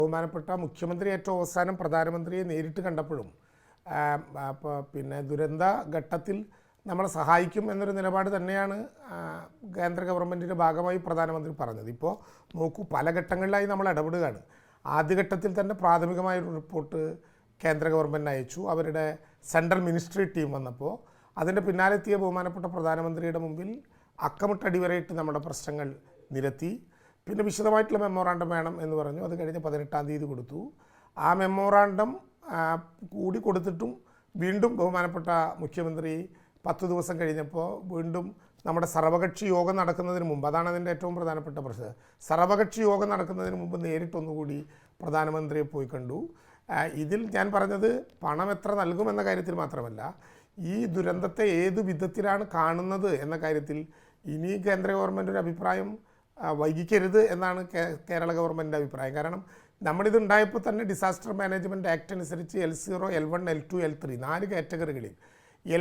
ബഹുമാനപ്പെട്ട മുഖ്യമന്ത്രി ഏറ്റവും അവസാനം പ്രധാനമന്ത്രിയെ നേരിട്ട് കണ്ടപ്പോഴും പിന്നെ ദുരന്ത ഘട്ടത്തിൽ നമ്മളെ സഹായിക്കും എന്നൊരു നിലപാട് തന്നെയാണ് കേന്ദ്ര ഗവൺമെൻറ്റിൻ്റെ ഭാഗമായി പ്രധാനമന്ത്രി പറഞ്ഞത്. ഇപ്പോൾ നോക്കൂ, പല ഘട്ടങ്ങളിലായി നമ്മൾ ഇടപെടുകയാണ്. ആദ്യഘട്ടത്തിൽ തന്നെ പ്രാഥമികമായൊരു റിപ്പോർട്ട് കേന്ദ്ര ഗവൺമെൻറ് അയച്ചു. അവരുടെ സെൻട്രൽ മിനിസ്ട്രി ടീം വന്നപ്പോൾ അതിൻ്റെ പിന്നാലെത്തിയ ബഹുമാനപ്പെട്ട പ്രധാനമന്ത്രിയുടെ മുമ്പിൽ അക്കമിട്ടടിവരയിട്ട് നമ്മുടെ പ്രശ്നങ്ങൾ നിരത്തി. പിന്നെ വിശദമായിട്ടുള്ള മെമ്മോറാണ്ടം വേണം എന്ന് പറഞ്ഞു. അത് കഴിഞ്ഞ് 18-ാം തീയതി കൊടുത്തു. ആ മെമ്മോറാണ്ടം കൂടി കൊടുത്തിട്ടും വീണ്ടും ബഹുമാനപ്പെട്ട മുഖ്യമന്ത്രി 10 ദിവസം കഴിഞ്ഞപ്പോൾ വീണ്ടും നമ്മുടെ സർവകക്ഷി യോഗം നടക്കുന്നതിന് മുമ്പ്, അതാണ് അതിൻ്റെ ഏറ്റവും പ്രധാനപ്പെട്ട പ്രശ്നം, സർവകക്ഷി യോഗം നടക്കുന്നതിന് മുമ്പ് നേരിട്ടൊന്നുകൂടി പ്രധാനമന്ത്രിയെ പോയി കണ്ടു. ഇതിൽ ഞാൻ പറഞ്ഞത് പണം എത്ര നൽകുമെന്ന കാര്യത്തിൽ മാത്രമല്ല, ഈ ദുരന്തത്തെ ഏത് വിധത്തിലാണ് കാണുന്നത് എന്ന കാര്യത്തിൽ ഇനി കേന്ദ്ര ഗവൺമെൻറ് ഒരു അഭിപ്രായം വൈകിക്കരുത് എന്നാണ് കേരള ഗവൺമെൻറ്റിൻ്റെ അഭിപ്രായം. കാരണം നമ്മളിത് ഉണ്ടായപ്പോൾ തന്നെ ഡിസാസ്റ്റർ മാനേജ്മെൻറ്റ് ആക്ട് അനുസരിച്ച് L0, L1, L2, L3 4 കാറ്റഗറികളിൽ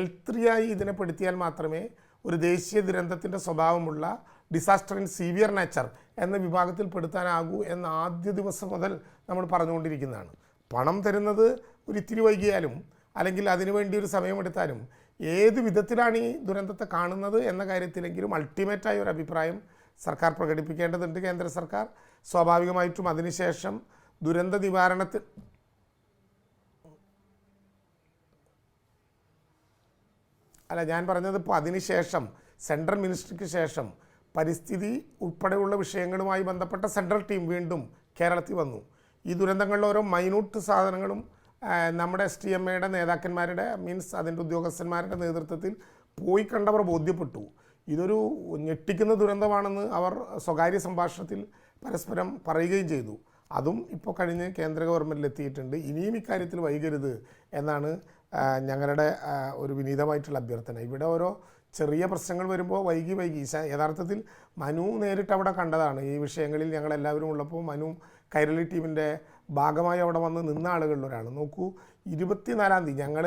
L3 ആയി ഇതിനെ പെടുത്തിയാൽ മാത്രമേ ഒരു ദേശീയ ദുരന്തത്തിൻ്റെ സ്വഭാവമുള്ള ഡിസാസ്റ്റർ ഇൻ സീവിയർ നേച്ചർ എന്ന വിഭാഗത്തിൽ പെടുത്താനാകൂ എന്ന ആദ്യ ദിവസം മുതൽ നമ്മൾ പറഞ്ഞുകൊണ്ടിരിക്കുന്നതാണ്. പണം തരുന്നത് ഒരു ഇത്തിരി വൈകിയാലും അല്ലെങ്കിൽ അതിനുവേണ്ടി ഒരു സമയമെടുത്താലും ഏത് വിധത്തിലാണ് ഈ ദുരന്തത്തെ കാണുന്നത് എന്ന കാര്യത്തിലെങ്കിലും അൾട്ടിമേറ്റായ ഒരു അഭിപ്രായം സർക്കാർ പ്രകടിപ്പിക്കേണ്ടതുണ്ട്. കേന്ദ്ര സർക്കാർ സ്വാഭാവികമായിട്ടും അതിനുശേഷം ദുരന്ത നിവാരണത്തിൽ ഞാൻ പറഞ്ഞത് ഇപ്പോൾ അതിനുശേഷം സെൻട്രൽ മിനിസ്ട്രിക്ക് ശേഷം പരിസ്ഥിതി ഉൾപ്പെടെയുള്ള വിഷയങ്ങളുമായി ബന്ധപ്പെട്ട സെൻട്രൽ ടീം വീണ്ടും കേരളത്തിൽ വന്നു. ഈ ദുരന്തങ്ങളിലെ ഓരോ മൈന്യൂട്ട് സാധനങ്ങളും നമ്മുടെ STMAയുടെ നേതാക്കന്മാരുടെ അതിൻ്റെ ഉദ്യോഗസ്ഥന്മാരുടെ നേതൃത്വത്തിൽ പോയി കണ്ടവർ ബോധ്യപ്പെട്ടു. ഇതൊരു ഞെട്ടിക്കുന്ന ദുരന്തമാണെന്ന് അവർ സ്വകാര്യ സംഭാഷണത്തിൽ പരസ്പരം പറയുകയും ചെയ്തു. അതും ഇപ്പോൾ കഴിഞ്ഞ് കേന്ദ്ര ഗവൺമെൻറ്റിലെത്തിയിട്ടുണ്ട്. ഇനിയും ഇക്കാര്യത്തിൽ വൈകരുത് എന്നാണ് ഞങ്ങളുടെ ഒരു വിനീതമായിട്ടുള്ള അഭ്യർത്ഥന. ഇവിടെ ഓരോ ചെറിയ പ്രശ്നങ്ങൾ വരുമ്പോൾ വൈകി യഥാർത്ഥത്തിൽ മനു നേരിട്ട് അവിടെ കണ്ടതാണ്. ഈ വിഷയങ്ങളിൽ ഞങ്ങളെല്ലാവരും ഉള്ളപ്പോൾ മനു കൈരളി ടീമിൻ്റെ ഭാഗമായി അവിടെ വന്ന് നിന്ന ആളുകളിലൊരാണ്. നോക്കൂ, 24-ാം തീയതി ഞങ്ങൾ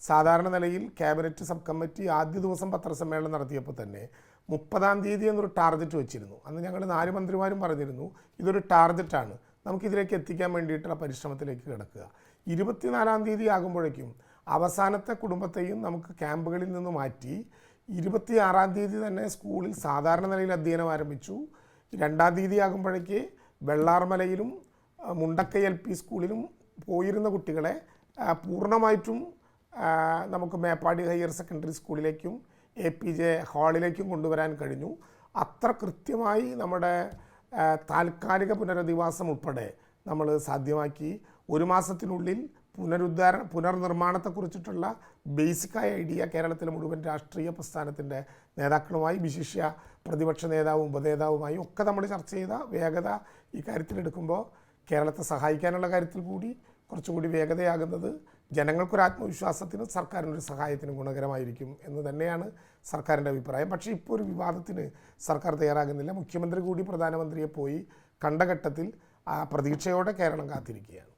സാധാരണ നിലയിൽ ക്യാബിനറ്റ് സബ് കമ്മിറ്റി ആദ്യ ദിവസം പത്രസമ്മേളനം നടത്തിയപ്പോൾ തന്നെ 30-ാം തീയതി എന്നൊരു ടാർഗറ്റ് വെച്ചിരുന്നു. അന്ന് ഞങ്ങൾ 4 മന്ത്രിമാരും പറഞ്ഞിരുന്നു ഇതൊരു ടാർഗറ്റാണ്, നമുക്കിതിലേക്ക് എത്തിക്കാൻ വേണ്ടിയിട്ടുള്ള പരിശ്രമത്തിലേക്ക് കിടക്കുക. 24-ാം തീയതി ആകുമ്പോഴേക്കും അവസാനത്തെ കുടുംബത്തെയും നമുക്ക് ക്യാമ്പുകളിൽ നിന്ന് മാറ്റി 26-ാം തീയതി തന്നെ സ്കൂളിൽ സാധാരണ നിലയിൽ അധ്യയനം ആരംഭിച്ചു. 2-ാം തീയതി ആകുമ്പോഴേക്ക് വെള്ളാർമലയിലും മുണ്ടക്കൈ LP സ്കൂളിലും പോയിരുന്ന കുട്ടികളെ പൂർണ്ണമായിട്ടും നമുക്ക് മേപ്പാടി ഹയർ സെക്കൻഡറി സ്കൂളിലേക്കും APJ ഹാളിലേക്കും കൊണ്ടുവരാൻ കഴിഞ്ഞു. അത്ര കൃത്യമായി നമ്മുടെ താൽക്കാലിക പുനരധിവാസം ഉൾപ്പെടെ നമ്മൾ സാധ്യമാക്കി. 1 മാസത്തിനുള്ളിൽ പുനർനിർമ്മാണത്തെക്കുറിച്ചിട്ടുള്ള ബേസിക്കായ ഐഡിയ കേരളത്തിലെ മുഴുവൻ രാഷ്ട്രീയ പ്രസ്ഥാനത്തിൻ്റെ നേതാക്കളുമായി, വിശിഷ്യ പ്രതിപക്ഷ നേതാവും ഉപനേതാവുമായി ഒക്കെ നമ്മൾ ചർച്ച ചെയ്ത വേഗത ഈ കാര്യത്തിലെടുക്കുമ്പോൾ കേരളത്തെ സഹായിക്കാനുള്ള കാര്യത്തിൽ കൂടി കുറച്ചുകൂടി വേഗതയാകുന്നത് ജനങ്ങൾക്കൊരു ആത്മവിശ്വാസത്തിനും സർക്കാരിനൊരു സഹായത്തിനും ഗുണകരമായിരിക്കും എന്ന് തന്നെയാണ് സർക്കാരിൻ്റെ അഭിപ്രായം. പക്ഷേ ഇപ്പോൾ ഒരു വിവാദത്തിന് സർക്കാർ തയ്യാറാകുന്നില്ല. മുഖ്യമന്ത്രി കൂടി പ്രധാനമന്ത്രിയെ പോയി കണ്ട ഘട്ടത്തിൽ പ്രതീക്ഷയോടെ കേരളം കാത്തിരിക്കുകയാണ്.